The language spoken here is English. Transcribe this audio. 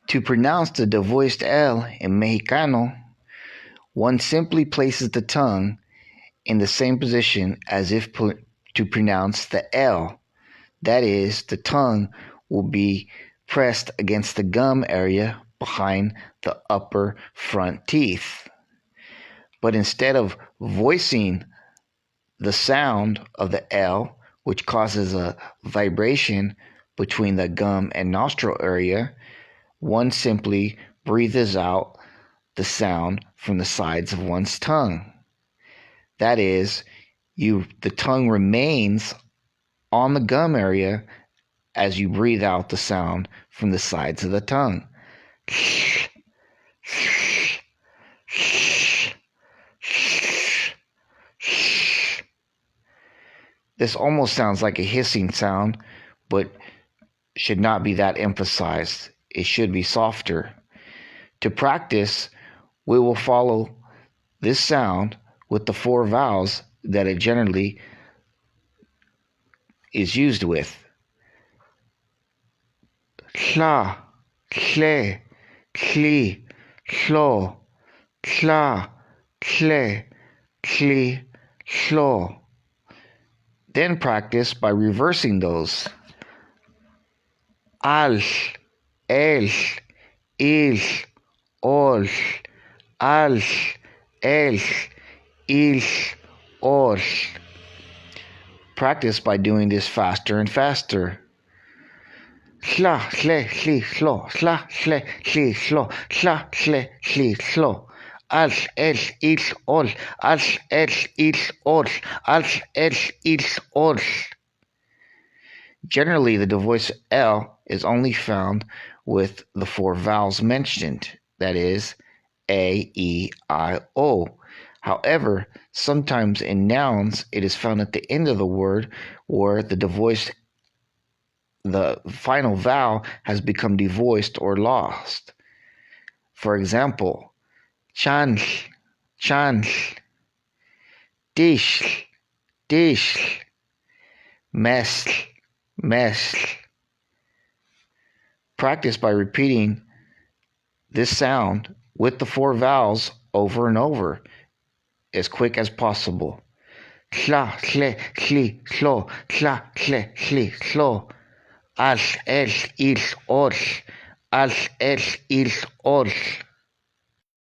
To pronounce the devoiced L in Mexicano, one simply places the tongue in the same position as if to pronounce the L. That is, the tongue will be pressed against the gum area behind the upper front teeth. But instead of voicing the sound of the L, which causes a vibration between the gum and nostril area, one simply breathes out the sound from the sides of one's tongue. That is, the tongue remains on the gum area as you breathe out the sound from the sides of the tongue. This almost sounds like a hissing sound, but should not be that emphasized. It should be softer. To practice, we will follow this sound with the 4 vowels that it generally is used with. Tla, tle, tli, tlo, tla, tle, tli, tlo. Then practice by reversing those. Al, el, il, ol, al, el, il, ol. Practice by doing this faster and faster. Tla, tle, tli, tlo, tla, tle, tli, tlo, tla, tle, tli, tlo. Al, el, il, ol, al, el, il, ol, al, el, il, ol. Generally, the devoiced L is only found with the 4 vowels mentioned, that is, A, E, I, O. However, sometimes in nouns, it is found at the end of the word where the final vowel has become devoiced or lost. For example, chanl, chanl, dish, dish, mesl, mesl. Practice by repeating this sound with the 4 vowels over and over as quick as possible. Tla, tle, tli, tlo, tla, tle, tli, tlo. Al, el, il, ol, al, el, il, ol.